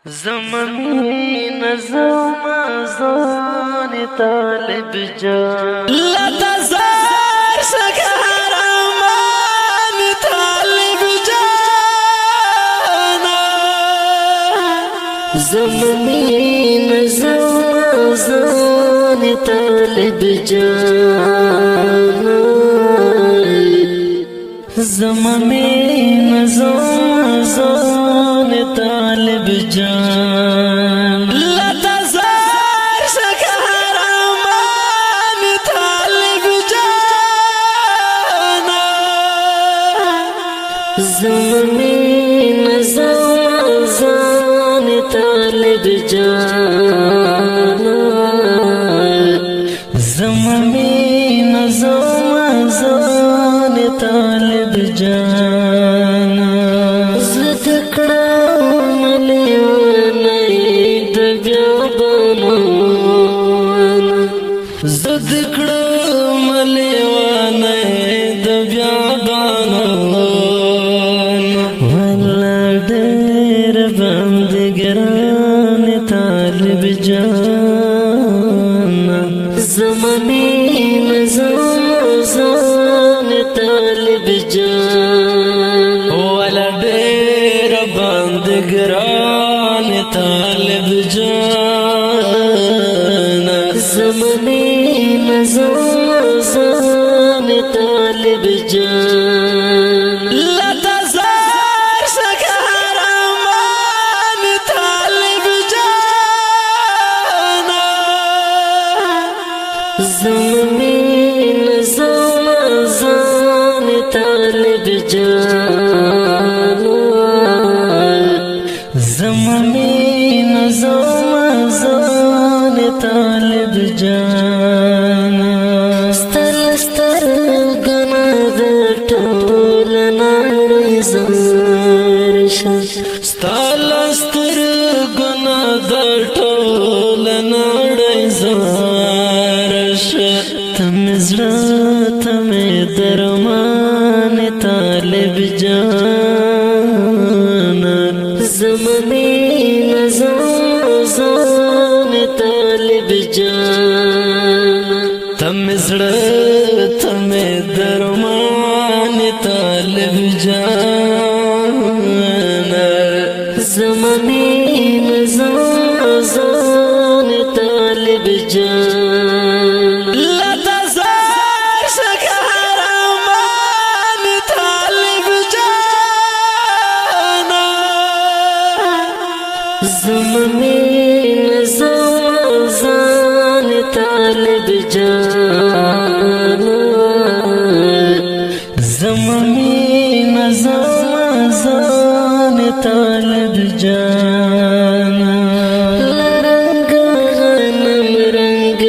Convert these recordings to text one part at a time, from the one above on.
زمین زمازان طالب جان لتزار سکهرمان طالب جان زمین زمازان طالب جان زمین زمازان طالب جان لتزار سکهرمان طالب جان زمین زمازان طالب جان زمین زمازان طالب جان زدکڑا ملیونی دبیابانان زدکڑا ملیونی دبیابانان والا دیر بندگران طالب جان زمین زمازان طالب جان والا دیر بندگران طالب جان زمین زمازان طالب جان لتزار سکهرمان طالب جان زمین زمازان طالب جان زمین زمازان طالب جان ستر ستر گنا د ټول نړۍ زرشا ستالستر گنا در ټول نړۍ زارش تم زړه تم درمان طالب جان زمین زمازان طالب جان تم زړه تم درمان طالب جان زمین زمازان طالب جان لتزار سکهرمان طالب جان زمین زمازان طالب جان زمین زمازان طالب جان لرنگ غنم رنگ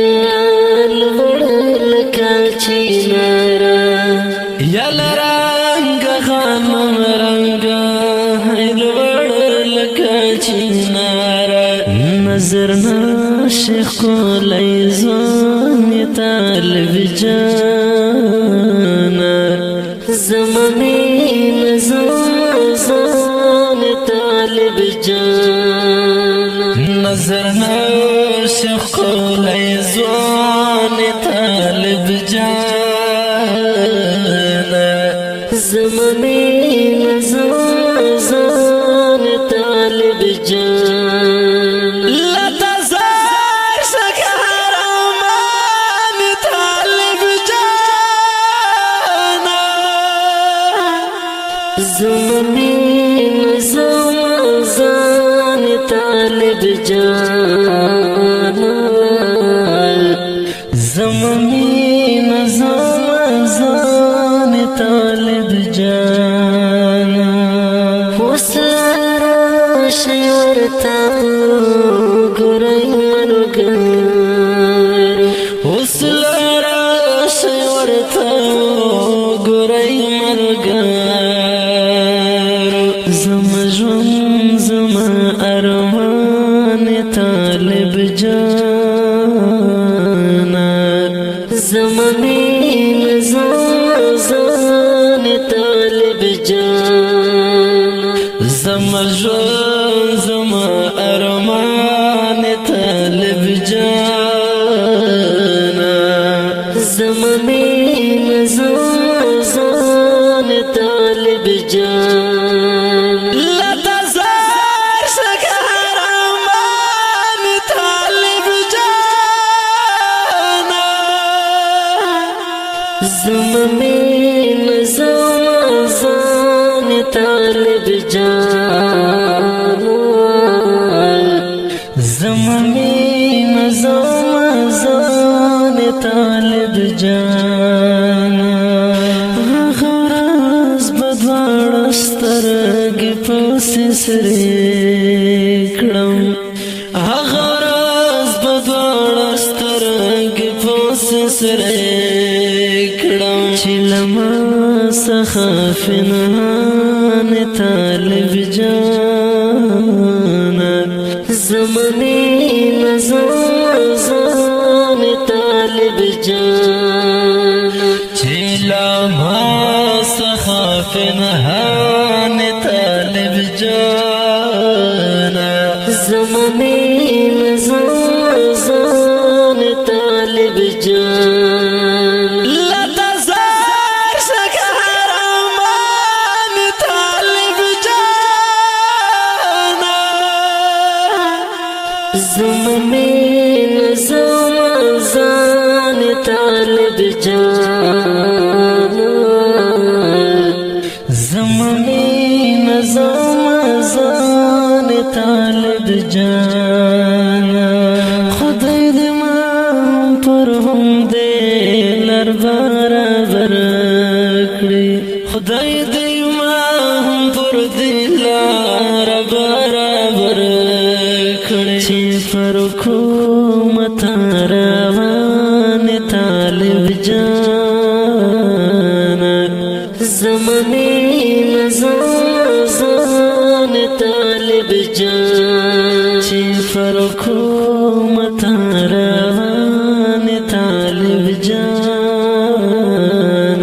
الوڑ لکچینارا یل رنگ غنم رنگ الوڑ لکچینارا نظر ناشق کولی زوان طالب جان زمین زمازان طالب جان نظر ناشق کولی زوان طالب جان زمین زمازان طالب جان لتزار سکهرمان طالب جان زمین زمازان طالب جان زمین زمازان طالب جان وسارا شیورتا گرای مرگر وسلارا شورتا گرای مرگر زم ژوند زم ارمان طالب جان زمین زمازان طالب جان زم ژوند زم ارمان طالب جانا زمین زمان طالب جان لتزار شکر ارمان طالب جانا زمین زمان طالب جان زمین زمان طالب جان غرض بدوار سترګ پسې سرې کړم غرض بدوار سترګ پسې سرې کړم چې لما څخه فنان طالب جان زمین زمان طالب جان چلا ما سخافنهان طالب جانا زمین زمان طالب جان لتزار شکر ارمان طالب جانا زمین زمان طالب جان زمین زمان طالب جان خدای دې ما پر هم دې لر برابر کړی خدای دې ما هم پر دلار برابر کړی چې پر حکومت روان طالب جان زمین زمان طالب جان چې پر حکومت روان طالب جان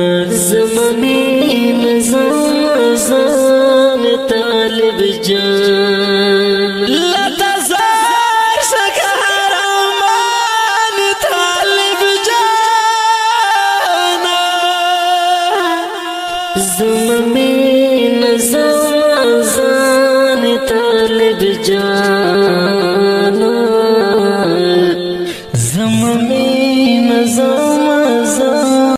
زمین زمان طالب جان لتزار شکر ارمان طالب جانا زمین زمان طالب جان